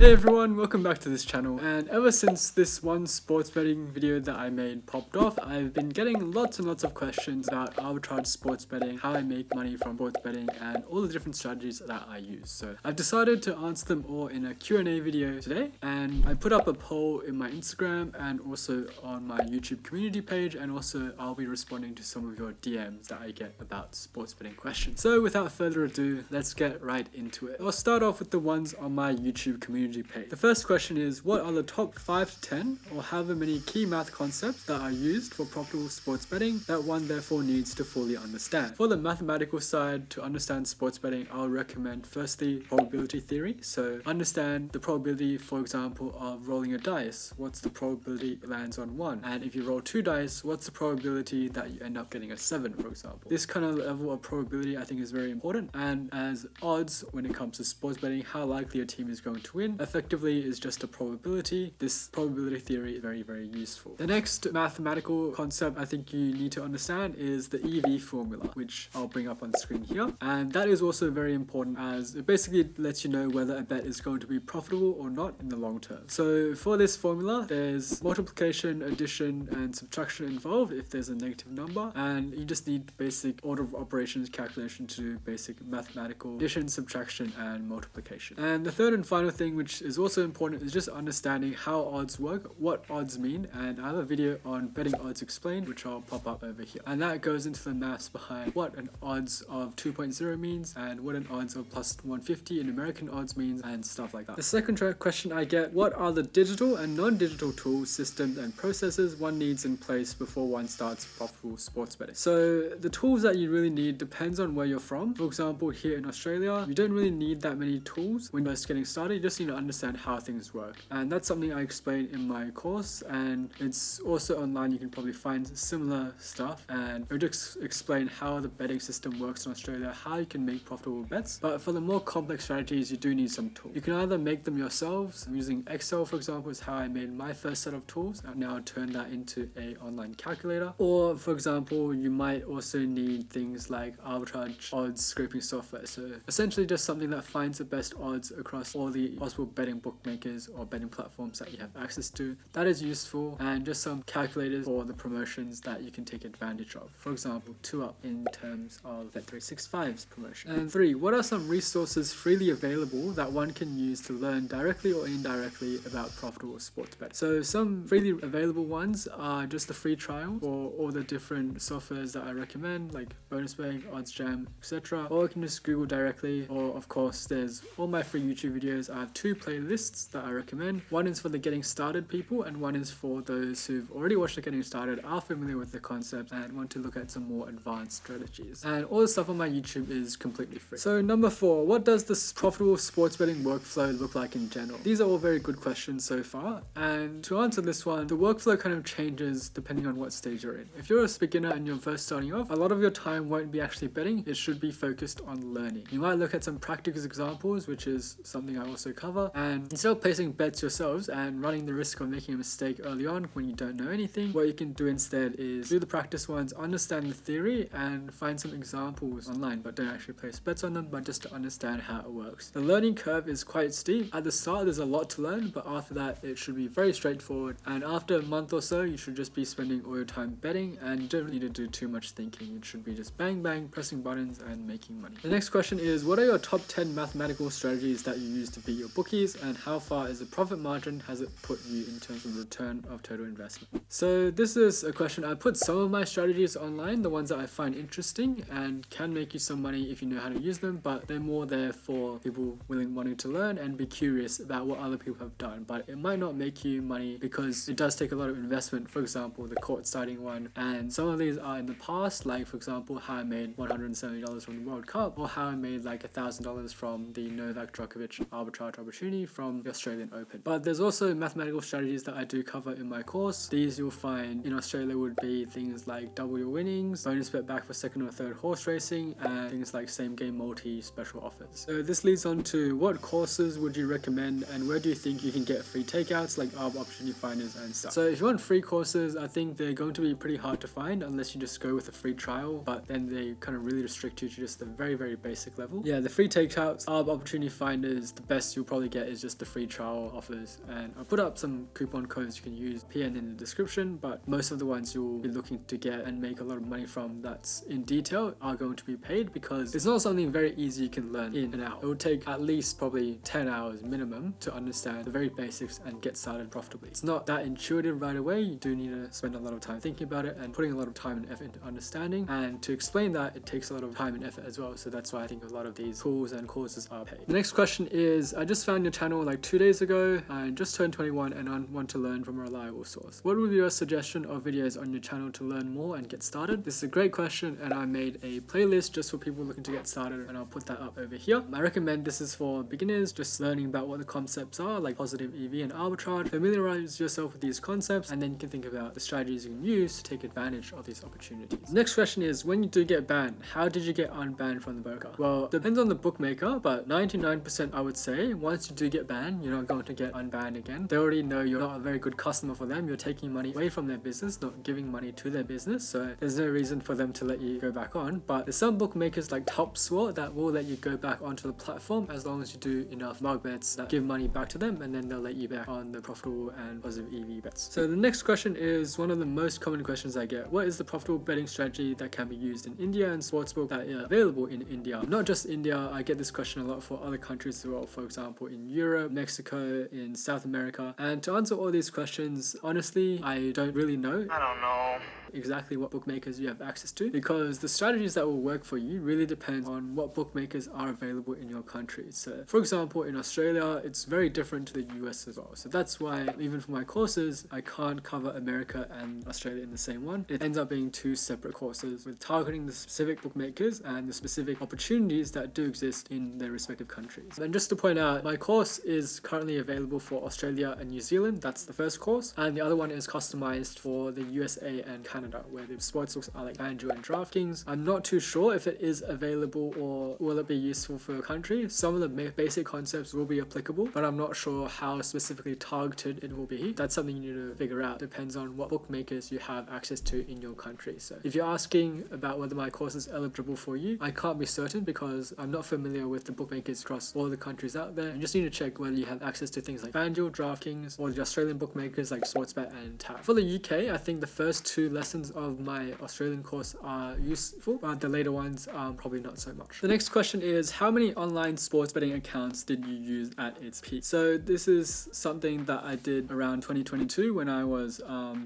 Hey everyone, welcome back to this channel, and ever since this one sports betting video that I made popped off, I've been getting lots and lots of questions about arbitrage sports betting, how I make money from sports betting, and all the different strategies that I use. So I've decided to answer them all in a Q&A video today, and I put up a poll in my Instagram and also on my YouTube community page, and also I'll be responding to some of your DMs that I get about sports betting questions. So without further ado, let's get right into it. I'll start off with the ones on my YouTube community page. The first question is, what are the top 5 to 10 or however many key math concepts that are used for profitable sports betting that one therefore needs to fully understand? For the mathematical side, to understand sports betting, I'll recommend firstly probability theory. So understand the probability, for example, of rolling a dice. What's the probability it lands on 1? And if you roll 2 dice, what's the probability that you end up getting a 7, for example? This kind of level of probability I think is very important, and as odds when it comes to sports betting, how likely a team is going to win effectively is just a probability. This probability theory is very, very useful. The next mathematical concept I think you need to understand is the EV formula, which I'll bring up on the screen here. And that is also very important as it basically lets you know whether a bet is going to be profitable or not in the long term. So for this formula, there's multiplication, addition, and subtraction involved if there's a negative number. And you just need basic order of operations calculation to do basic mathematical addition, subtraction, and multiplication. And the third and final thing, which is also important, is just understanding how odds work, what odds mean, and I have a video on betting odds explained, which I'll pop up over here. And that goes into the maths behind what an odds of 2.0 means and what an odds of plus 150 in American odds means and stuff like that. The second question I get, what are the digital and non-digital tools, systems, and processes one needs in place before one starts profitable sports betting? So the tools that you really need depends on where you're from. For example, here in Australia, you don't really need that many tools when you're just getting started. You just need to understand how things work, and that's something I explain in my course, and it's also online. You can probably find similar stuff, and I'll just explain how the betting system works in Australia, how you can make profitable bets. But for the more complex strategies, you do need some tools. You can either make them yourselves using Excel, for example, is how I made my first set of tools, and now turn that into a online calculator. Or for example, you might also need things like arbitrage odds scraping software, so essentially just something that finds the best odds across all the possible betting bookmakers or betting platforms that you have access to. That is useful, and just some calculators for the promotions that you can take advantage of. For example, 2up in terms of Bet365's promotion. And 3, what are some resources freely available that one can use to learn directly or indirectly about profitable sports betting? So some freely available ones are just the free trial for all the different softwares that I recommend, like BonusBet, OddsJam, etc. Or you can just Google directly, or of course there's all my free YouTube videos. I have 2 playlists that I recommend. One is for the getting started people, and one is for those who've already watched the getting started, are familiar with the concept, and want to look at some more advanced strategies. And all the stuff on my YouTube is completely free. So number 4, what does this profitable sports betting workflow look like in general? These are all very good questions so far, and to answer this one, the workflow kind of changes depending on what stage you're in. If you're a beginner and you're first starting off, a lot of your time won't be actually betting. It should be focused on learning. You might look at some practical examples, which is something I also cover, and instead of placing bets yourselves and running the risk of making a mistake early on when you don't know anything, what you can do instead is do the practice ones, understand the theory, and find some examples online, but don't actually place bets on them, but just to understand how it works. The learning curve is quite steep. At the start there's a lot to learn, but after that it should be very straightforward, and after a month or so you should just be spending all your time betting, and you don't need to do too much thinking. It should be just bang bang, pressing buttons and making money. The next question is, what are your top 10 mathematical strategies that you use to beat your bookies, and how far is the profit margin has it put you in terms of return of total investment? So this is a question. I put some of my strategies online, the ones that I find interesting and can make you some money if you know how to use them, but they're more there for people wanting to learn and be curious about what other people have done. But it might not make you money because it does take a lot of investment. For example, the court-siding one, and some of these are in the past, like for example how I made $170 from the World Cup, or how I made like $1,000 from the Novak Djokovic arbitrage opportunity from the Australian Open. But there's also mathematical strategies that I do cover in my course. These you'll find in Australia would be things like double your winnings, bonus bet back for second or third horse racing, and things like same game multi special offers. So this leads on to, what courses would you recommend, and where do you think you can get free takeouts like Arb opportunity finders and stuff? So if you want free courses, I think they're going to be pretty hard to find unless you just go with a free trial, but then they kind of really restrict you to just the very, very basic level. Yeah, the free takeouts, Arb opportunity finders, the best you'll probably really get is just the free trial offers, and I'll put up some coupon codes you can use, PN in the description, but most of the ones you'll be looking to get and make a lot of money from that's in detail are going to be paid, because it's not something very easy you can learn in an hour. It will take at least probably 10 hours minimum to understand the very basics and get started profitably. It's not that intuitive right away. You do need to spend a lot of time thinking about it and putting a lot of time and effort into understanding, and to explain that it takes a lot of time and effort as well. So that's why I think a lot of these tools and courses are paid. The next question is, I just found your channel like 2 days ago. I just turned 21 and I want to learn from a reliable source. What would be your suggestion of videos on your channel to learn more and get started? This is a great question, and I made a playlist just for people looking to get started, and I'll put that up over here. I recommend this is for beginners, just learning about what the concepts are, like positive EV and arbitrage. Familiarize yourself with these concepts, and then you can think about the strategies you can use to take advantage of these opportunities. Next question is, when you do get banned, how did you get unbanned from the broker? Well, depends on the bookmaker, but 99% I would say once you do get banned, you're not going to get unbanned again. They already know you're not a very good customer for them. You're taking money away from their business, not giving money to their business, so there's no reason for them to let you go back on. But there's some bookmakers like TopSwap that will let you go back onto the platform as long as you do enough mug bets that give money back to them, and then they'll let you back on the profitable and positive EV bets. So the next question is one of the most common questions I get. What is the profitable betting strategy that can be used in India and sportsbook that are available in India? Not just India, I get this question a lot for other countries as well, for example in Europe, Mexico, in South America. And to answer all these questions, honestly, I don't really know. I don't know exactly what bookmakers you have access to, because the strategies that will work for you really depend on what bookmakers are available in your country. So for example, in Australia, it's very different to the US as well. So that's why even for my courses, I can't cover America and Australia in the same one. It ends up being two separate courses with targeting the specific bookmakers and the specific opportunities that do exist in their respective countries. And just to point out, my course is currently available for Australia and New Zealand. That's the first course. And the other one is customized for the USA and Canada, where the sportsbooks are like FanDuel and DraftKings. I'm not too sure if it is available or will it be useful for your country. Some of the basic concepts will be applicable, but I'm not sure how specifically targeted it will be. That's something you need to figure out. Depends on what bookmakers you have access to in your country. So if you're asking about whether my course is eligible for you, I can't be certain because I'm not familiar with the bookmakers across all the countries out there. You just need to check whether you have access to things like FanDuel, DraftKings, or the Australian bookmakers like Sportsbet and TAB. For the UK, I think the first two lessons of my Australian course are useful, but the later ones probably not so much. The next question is, how many online sports betting accounts did you use at its peak? So this is something that I did around 2022 when I was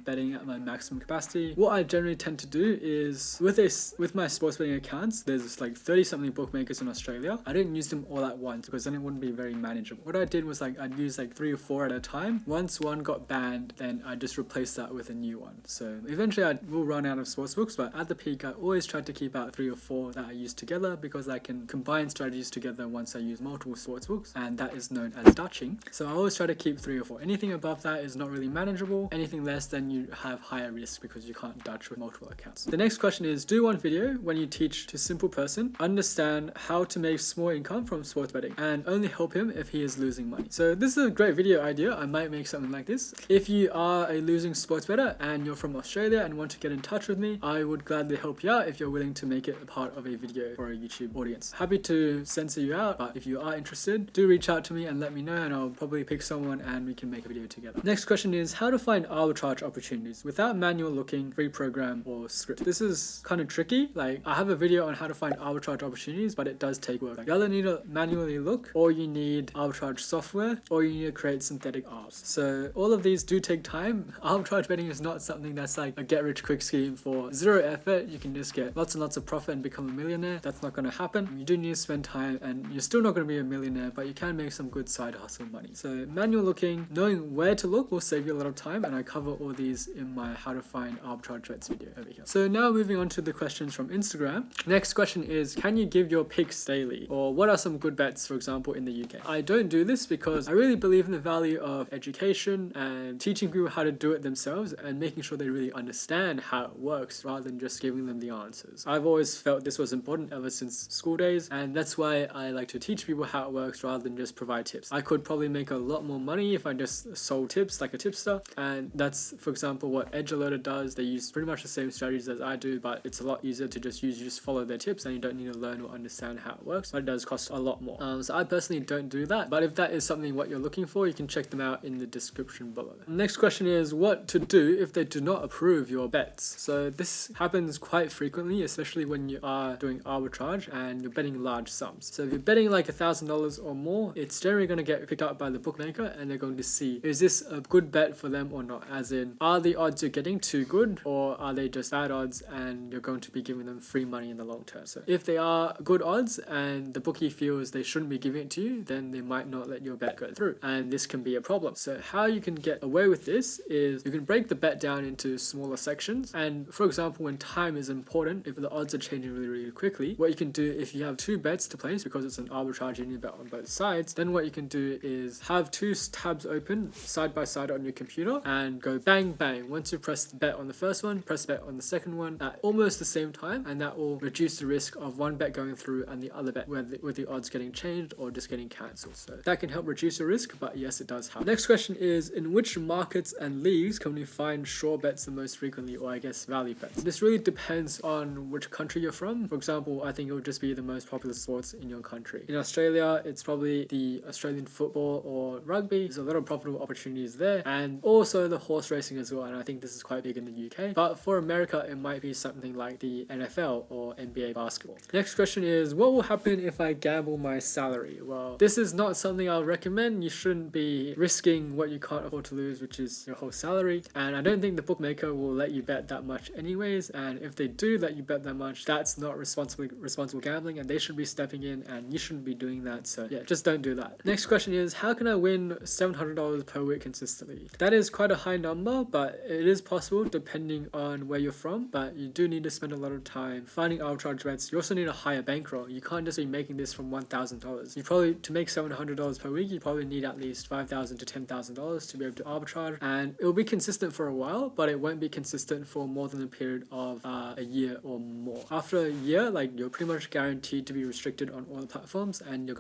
betting at my maximum capacity. What I generally tend to do is with my sports betting accounts, there's like 30 something bookmakers in Australia. I didn't use them all at once because then it wouldn't be very manageable. What I did was like I'd use like 3 or 4 at a time. Once one got banned, then I just replaced that with a new one. So eventually I will run out of sportsbooks, but at the peak I always tried to keep out 3 or 4 that I use together, because I can combine strategies together once I use multiple sportsbooks, and that is known as Dutching. So I always try to keep 3 or 4. Anything above that is not really manageable. Anything less, then you have higher risk because you can't Dutch with multiple accounts. The next question is, do one video when you teach to simple person understand how to make small income from sports betting and only help him if he is losing money. So this is a great video idea. I might make something like this. If you are a losing sports bettor and you're from Australia and want to get in touch with me, I would gladly help you out if you're willing to make it a part of a video for a YouTube audience. Happy to censor you out, but if you are interested, do reach out to me and let me know, and I'll probably pick someone and we can make a video together. Next question is, how to find arbitrage opportunities without manual looking, free program or script. This is kind of tricky. Like, I have a video on how to find arbitrage opportunities, but it does take work. Like, you either need to manually look, or you need arbitrage software, or you need to create synthetic arbs. So all of these do take time. Arbitrage betting is not something that's like a get rich quick scheme for 0 effort. You can just get lots and lots of profit and become a millionaire. That's not going to happen. You do need to spend time, and you're still not going to be a millionaire, but you can make some good side hustle money. So manual looking, knowing where to look will save you a lot of time, and I cover all these in my how to find arbitrage bets video over here. So now moving on to the questions from Instagram. Next question is, can you give your picks daily? Or what are some good bets, for example, in the UK? I don't do this because I really believe in the value of education and teaching people how to do it themselves and making sure they really understand understand how it works rather than just giving them the answers. I've always felt this was important ever since school days, and that's why I like to teach people how it works rather than just provide tips. I could probably make a lot more money if I just sold tips like a tipster, and that's, for example, what EdgeAlerter does. They use pretty much the same strategies as I do, but it's a lot easier to just use. You just follow their tips and you don't need to learn or understand how it works, but it does cost a lot more. So I personally don't do that, but if that is something what you're looking for, you can check them out in the description below. The next question is what to do if they do not approve your bets. So this happens quite frequently, especially when you are doing arbitrage and you're betting large sums. So if you're betting like $1,000 or more, it's generally going to get picked up by the bookmaker, and they're going to see, is this a good bet for them or not? As in, are the odds you're getting too good, or are they just bad odds and you're going to be giving them free money in the long term? So if they are good odds and the bookie feels they shouldn't be giving it to you, then they might not let your bet go through, and this can be a problem. So how you can get away with this is you can break the bet down into smaller sections, and for example, when time is important, if the odds are changing really quickly, what you can do if you have two bets to place, because it's an arbitrage and you bet on both sides, then what you can do is have two tabs open side by side on your computer and go bang bang. Once you press the bet on the first one, press bet on the second one at almost the same time, and that will reduce the risk of one bet going through and the other bet with the odds getting changed or just getting cancelled. So that can help reduce the risk, but yes, it does happen. Next question is, in which markets and leagues can we find sure bets the most frequently, or I guess value bets? This really depends on which country you're from. For example, I think it would just be the most popular sports in your country. In Australia, it's probably the Australian football or rugby. There's a lot of profitable opportunities there, and also the horse racing as well, and I think this is quite big in the UK. But for America, it might be something like the NFL or NBA basketball. Next question is, what will happen if I gamble my salary? Well, this is not something I'll recommend. You shouldn't be risking what you can't afford to lose, which is your whole salary, and I don't think the bookmaker will let you bet that much anyways, and if they do let you bet that much, that's not responsible gambling, and they should be stepping in, and you shouldn't be doing that. So yeah, just don't do that. Next question is, how can I win $700 per week consistently? That is quite a high number, but it is possible depending on where you're from, but you do need to spend a lot of time finding arbitrage bets. You also need a higher bankroll. You can't just be making this from $1,000. You probably, to make $700 per week, you probably need at least $5,000 to $10,000 to be able to arbitrage, and it will be consistent for a while, but it won't be consistent for more than a period of a year or more. After a year, like, you're pretty much guaranteed to be restricted on all the platforms, and your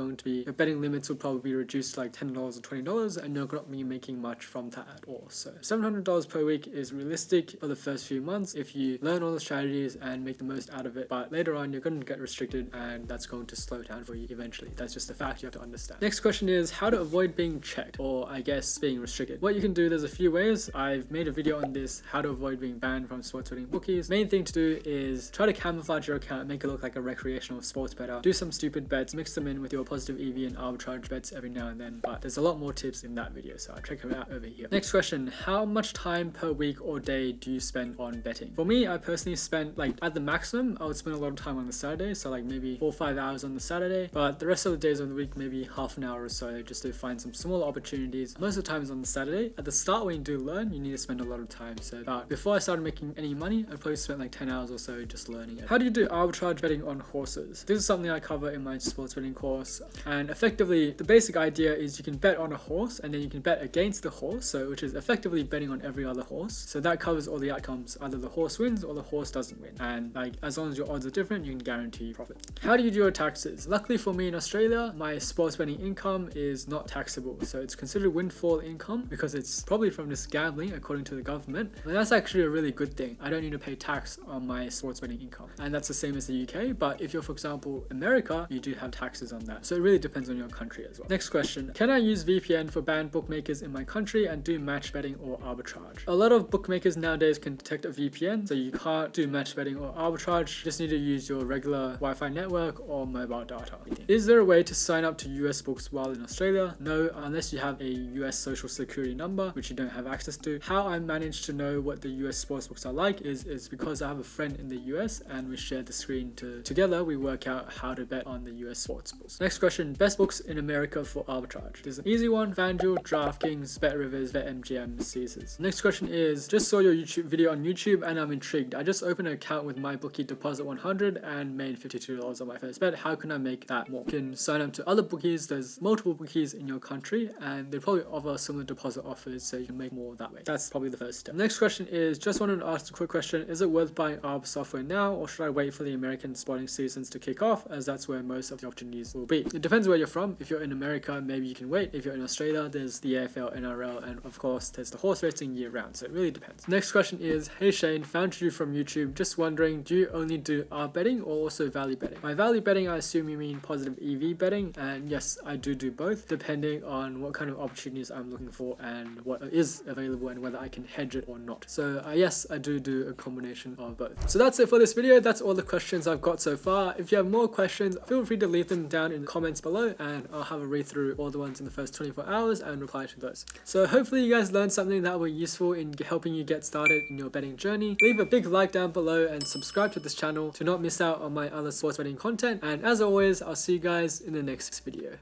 betting limits will probably be reduced to like $10 or $20, and you're not be making much from that at all. So $700 per week is realistic for the first few months if you learn all the strategies and make the most out of it, but later on you're going to get restricted, and that's going to slow down for you eventually. That's just a fact you have to understand. Next question is how to avoid being checked, or I guess being restricted. What you can do, there's a few ways. I've made a video on this, how to avoid being banned from sports betting bookies. Main thing to do is try to camouflage your account, make it look like a recreational sports bettor. Do some stupid bets, mix them in with your positive EV and arbitrage bets every now and then, but there's a lot more tips in that video, so check it out over here. Next question, how much time per week or day do you spend on betting? For me, I personally spend, like, at the maximum, I would spend a lot of time on the Saturday, so like maybe 4 or 5 hours on the Saturday, but the rest of the days of the week, maybe half an hour or so, just to find some small opportunities. Most of the time is on the Saturday. At the start, when you do learn, you need to spend a lot of time, so before I started making any money, I probably spent like 10 hours or so just learning it. How do you do arbitrage betting on horses? This is something I cover in my sports betting course, and effectively the basic idea is you can bet on a horse and then you can bet against the horse, so which is effectively betting on every other horse. So that covers all the outcomes, either the horse wins or the horse doesn't win, and like as long as your odds are different, you can guarantee profit. How do you do your taxes? Luckily for me in Australia, my sports betting income is not taxable, so it's considered windfall income because it's probably from just gambling according to the government, and that's actually a really good thing. I don't need to pay tax on my sports betting income, and that's the same as the UK, but if you're, for example, America, you do have taxes on that, so it really depends on your country as well. Next question, can I use VPN for banned bookmakers in my country and do match betting or arbitrage? A lot of bookmakers nowadays can detect a VPN, so you can't do match betting or arbitrage. You just need to use your regular Wi-Fi network or mobile data. Is there a way to sign up to US books while in Australia? No, unless you have a US social security number, which you don't have access to. How I managed to know what the US sportsbooks are like is because I have a friend in the US and we share the screen together we work out how to bet on the US sportsbooks. Next question, best books in America for arbitrage. There's an easy one, FanDuel, DraftKings, BetRivers, BetMGM, Caesars. Next question is, just saw your YouTube video on YouTube and I'm intrigued. I just opened an account with my bookie deposit 100 and made $52 on my first bet. How can I make that more? You can sign up to other bookies. There's multiple bookies in your country and they probably offer similar deposit offers, so you can make more that way. That's probably the first step. Next question is, just just wanted to ask a quick question. Is it worth buying Arb software now, or should I wait for the American sporting seasons to kick off, as that's where most of the opportunities will be? It depends where you're from. If you're in America, maybe you can wait. If you're in Australia, there's the AFL, NRL, and of course there's the horse racing year round, so it really depends. Next question is, hey Shane, found you from YouTube, just wondering, do you only do Arb betting or also value betting? By value betting, I assume you mean positive EV betting, and yes, I do both, depending on what kind of opportunities I'm looking for and what is available and whether I can hedge it or not. So yes, I do a combination of both. So that's it for this video. That's all the questions I've got so far. If you have more questions, feel free to leave them down in the comments below, and I'll have a read through all the ones in the first 24 hours and reply to those. So hopefully you guys learned something that will be useful in helping you get started in your betting journey. Leave a big like down below and subscribe to this channel to not miss out on my other sports betting content. And as always, I'll see you guys in the next video.